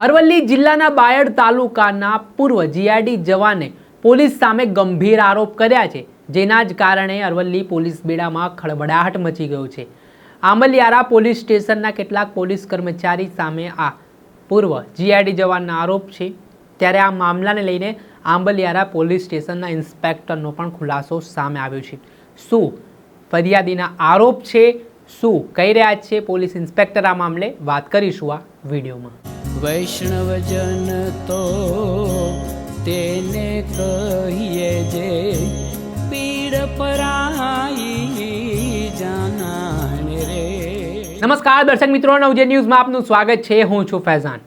અરવલ્લી જિલ્લાના બાયડ તાલુકાના પૂર્વ જીઆરડી જવાને પોલીસ સામે ગંભીર આરોપ કર્યા છે, જેના જ કારણે અરવલ્લી પોલીસ બેડામાં ખળબળાટ મચી ગયો છે। આંબલિયારા પોલીસ સ્ટેશનના કેટલાક પોલીસ કર્મચારી સામે આ પૂર્વ જીઆરડી જવાનના આરોપ છે, ત્યારે આ મામલાને લઈને આંબલિયારા પોલીસ સ્ટેશનના ઇન્સ્પેક્ટરનો પણ ખુલાસો સામે આવ્યો છે। શું ફરિયાદીના આરોપ છે, શું કહી રહ્યા છે પોલીસ ઇન્સ્પેક્ટર, આ મામલે વાત કરીશું આ વિડીયોમાં। વૈષ્ણવજન તો તેને કહીએ જે પીડ પરાઈ જાનાને રે। નમસ્કાર દર્શક મિત્રો, નવજે ન્યૂઝમાં આપનું સ્વાગત છે। હું છું ફૈઝાન।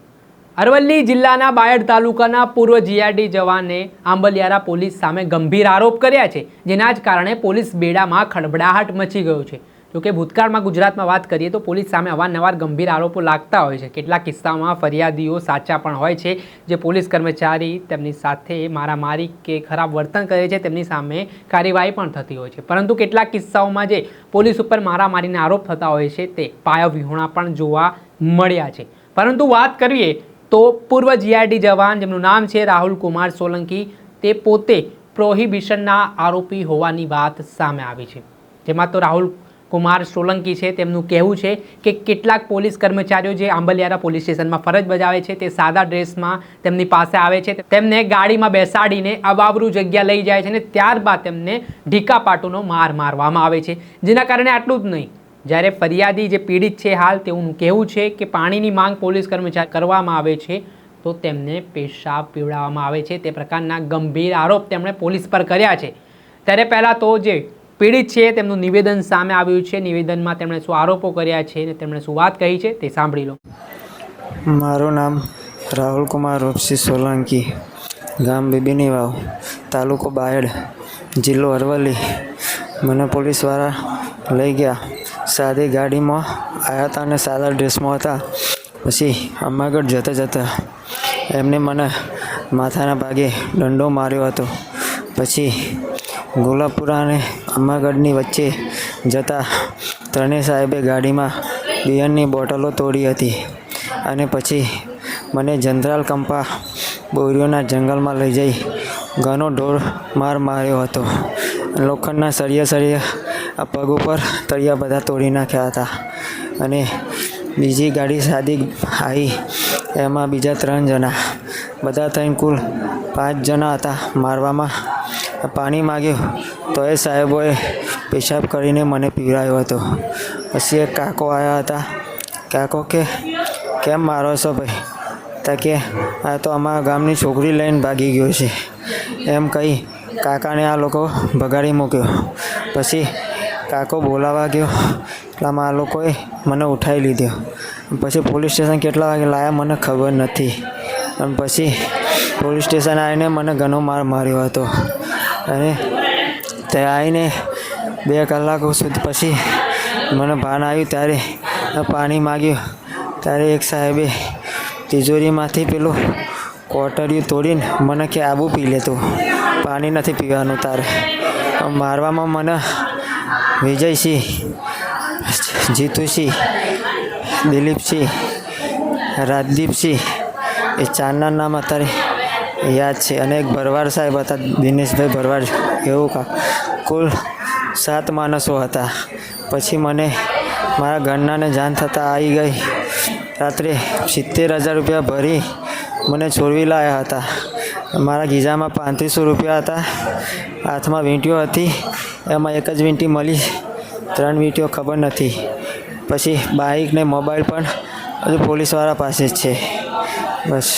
અરવલ્લી જિલ્લાના બાયડ તાલુકાના પૂર્વ જીઆરડી જવાને આંબલિયારા પોલીસ સામે ગંભીર આરોપ કર્યા છે, જેના જ કારણે પોલીસ બેડામાં ખળબળાટ મચી ગયો છે। જોકે ભૂતકાળમાં ગુજરાતમાં વાત કરીએ તો પોલીસ સામે અવારનવાર ગંભીર આરોપો લાગતા હોય છે। કેટલાક કિસ્સામાં ફરિયાદીઓ સાચા પણ હોય છે, જે પોલીસ કર્મચારી તેમની સાથે મારામારી કે ખરાબ વર્તન કરે છે તેમની સામે કાર્યવાહી પણ થતી હોય છે, પરંતુ કેટલાક કિસ્સાઓમાં જે પોલીસ ઉપર મારામારીના આરોપ થતા હોય છે તે પાયાવિહોણા પણ જોવા મળ્યા છે। પરંતુ વાત કરીએ તો પૂર્વ જીઆરડી જવાન જેમનું નામ છે રાહુલ કુમાર સોલંકી, તે પોતે પ્રોહિબિશનના આરોપી હોવાની વાત સામે આવી છે। જેમાં તો રાહુલ કુમાર સોલંકી છે, તેમનું કહેવું છે કે કેટલાક પોલીસ કર્મચારીઓ જે આંબલિયારા પોલીસ સ્ટેશનમાં ફરજ બજાવે છે તે સાદા ડ્રેસમાં તેમની પાસે આવે છે, તેમને ગાડીમાં બેસાડીને અવાવરૂ જગ્યા લઈ જાય છે અને ત્યારબાદ તેમને ઢીકાપાટુનો માર મારવામાં આવે છે। જેના કારણે આટલું જ નહીં, જ્યારે ફરિયાદી જે પીડિત છે હાલ, તેવું કહેવું છે કે પાણીની માંગ પોલીસ કર્મચારી કરવામાં આવે છે તો તેમને પેશાબ પીવડાવવામાં આવે છે। તે પ્રકારના ગંભીર આરોપ તેમણે પોલીસ પર કર્યા છે। ત્યારે પહેલાં તો જે પીડિત છે તેમનું નિવેદન સામે આવ્યું છે। નિવેદનમાં તેમણે શું આરોપો કર્યા છે અને તેમણે શું વાત કહી છે તે સાંભળી લો। મારું નામ રાહુલ કુમાર રૂપસિંહ સોલંકી, ગામ બીબીની વાવ, તાલુકો બાયડ, જિલ્લો અરવલ્લી। મને પોલીસવાળા લઈ ગયા, સાદી ગાડીમાં આવ્યા હતા અને સાદા ડ્રેસમાં હતા। પછી અમાગઢ જતા જતા એમને મને માથાના ભાગે દંડો માર્યો હતો। પછી ગોલાપુરા અને અમાગઢની વચ્ચે જતાં ત્રણેય સાહેબે ગાડીમાં બિયરની બોટલો તોડી હતી અને પછી મને જંત્રાલ કંપા બોરીઓના જંગલમાં લઈ જઈ ઘણો ઢોર માર માર્યો હતો। લોખંડના સળિયા આ પગ ઉપર તળિયા બધા તોડી નાખ્યા હતા અને બીજી ગાડી સાદી આવી, એમાં બીજા 3 જણા, બધા થઈને કુલ 5 જણા હતા। મારવામાં પાણી માગ્યું તો એ સાહેબોએ પેશાબ કરીને મને પીવડાવ્યો હતો। પછી એક કાકો આવ્યા હતા, કાકો કે કેમ મારો છો ભાઈ? તા કે આ તો અમારા ગામની છોકરી લઈને ભાગી ગયો છે, એમ કહી કાકાને આ લોકો ભગાડી મૂક્યો। પછી કાકો બોલાવા ગયો એટલામાં આ લોકોએ મને ઉઠાવી લીધો। પછી પોલીસ સ્ટેશન કેટલા વાગે લાવ્યા મને ખબર નથી, અને પછી પોલીસ સ્ટેશન આવીને મને ઘણો માર માર્યો હતો અને તે આવીને 2 કલાકો સુધી પછી મને ભાન આવ્યું ત્યારે પાણી માગ્યું ત્યારે એક સાહેબે તિજોરીમાંથી પેલું કોટરિયું તોડીને મને કે આબુ પી લેતો, પાણી નથી પીવાનું તારે। મારવામાં મને વિજયસિંહ, જીતુસિંહ, દિલીપસિંહ, રાજદીપસિંહ, એ 4ના નામ અત્યારે યાદ છે, અને એક ભરવાડ સાહેબ હતા, દિનેશભાઈ ભરવાડ, એવું કુલ 7 માણસો હતા। પછી મને મારા ઘરનાને જાણ થતાં આવી ગઈ, રાત્રે 70,000 રૂપિયા ભરી મને છોડવી લાવ્યા હતા। મારા ગીઝામાં 3500 રૂપિયા હતા, હાથમાં વીંટીઓ હતી, એમાં એક જ વીંટી મળી, 3 વીંટીઓ ખબર નથી। પછી બાઇક ને મોબાઈલ પણ હજુ પોલીસવાળા પાસે જ છે। બસ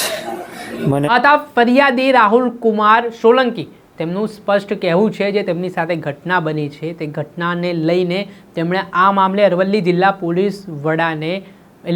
મને ફરિયાદી રાહુલ કુમાર સોલંકી, તેમનું સ્પષ્ટ કહેવું છે જે તેમની સાથે ઘટના બની છે તે ઘટનાને લઈને તેમણે આ મામલે અરવલ્લી જિલ્લા પોલીસ વડાને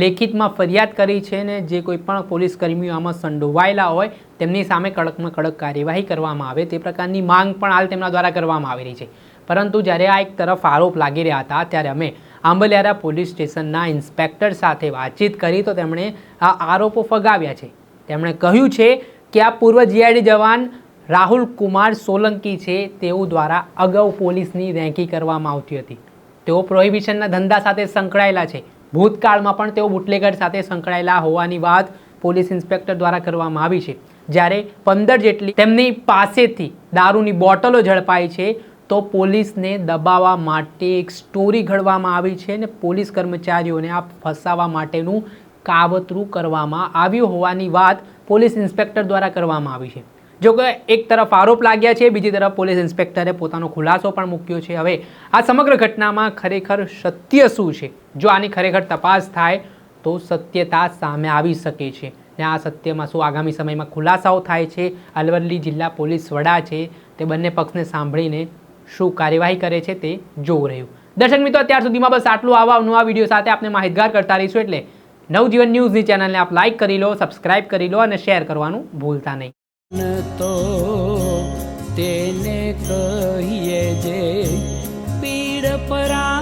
લેખિતમાં ફરિયાદ કરી છે ને જે કોઈ પણ પોલીસ કર્મીઓ આમાં સંડોવાયેલા હોય તેમની સામે કડકમાં કડક કાર્યવાહી કરવામાં આવે તે પ્રકારની માંગ પણ હાલ તેમના દ્વારા કરવામાં આવી રહી છે। પરંતુ જ્યારે આ એક તરફ આરોપ લાગી રહ્યા હતા ત્યારે અમે આંબલિયારા પોલીસ સ્ટેશનના ઇન્સ્પેક્ટર સાથે વાતચીત કરી તો તેમણે આ આરોપો ફગાવ્યા છે। તેમણે કહ્યું છે કે આ પૂર્વ જીઆરડી જવાન રાહુલ કુમાર સોલંકી છે તેઓ દ્વારા અગાઉ પોલીસની રેકી કરવામાં આવતી હતી। તેઓ પ્રોહિબિશનના ધંધા સાથે સંકળાયેલા છે, ભૂતકાળમાં પણ તેઓ બુટલેગર સાથે સંકળાયેલા હોવાની વાત પોલીસ ઇન્સ્પેક્ટર દ્વારા કરવામાં આવી છે. જ્યારે 15 જેટલી તેમની પાસેથી દારૂની બોટલો ઝડપાઈ છે તો પોલીસને દબાવવા માટે એક સ્ટોરી ઘડવામાં આવી છે અને પોલીસ કર્મચારીઓને આ ફસાવવા માટેનું કાવતરું કરવામાં આવ્યું હોવાની વાત પોલીસ ઇન્સ્પેક્ટર દ્વારા કરવામાં આવી છે. જો કે એક તરફ આરોપ લાગ્યા છે, બીજી તરફ પોલીસ ઇન્સ્પેક્ટરે પોતાનો ખુલાસો પણ મૂક્યો છે. હવે આ સમગ્ર ઘટનામાં ખરેખર સત્ય શું છે? જો આની ખરેખર તપાસ થાય તો સત્યતા સામે આવી શકે છે ને આ સત્યમાં શું આગામી સમયમાં ખુલાસાઓ થાય છે. અરવલ્લી જિલ્લા પોલીસ વડા છે તે બંને પક્ષને સાંભળીને શું કાર્યવાહી કરે છે તે જોવું રહ્યું. દર્શક મિત્રો, અત્યાર સુધીમાં બસ આટલું. આવા નવા વિડીયો સાથે આપણે માહિતગાર કરતા રહીશું. એટલે નવજીવન ન્યૂઝની ચેનલને આપ લાઇક કરી લો, સબસ્ક્રાઇબ કરી લો અને શેર કરવાનું ભૂલતા નહીં. તો તેને કહીએ જે પીડ પરા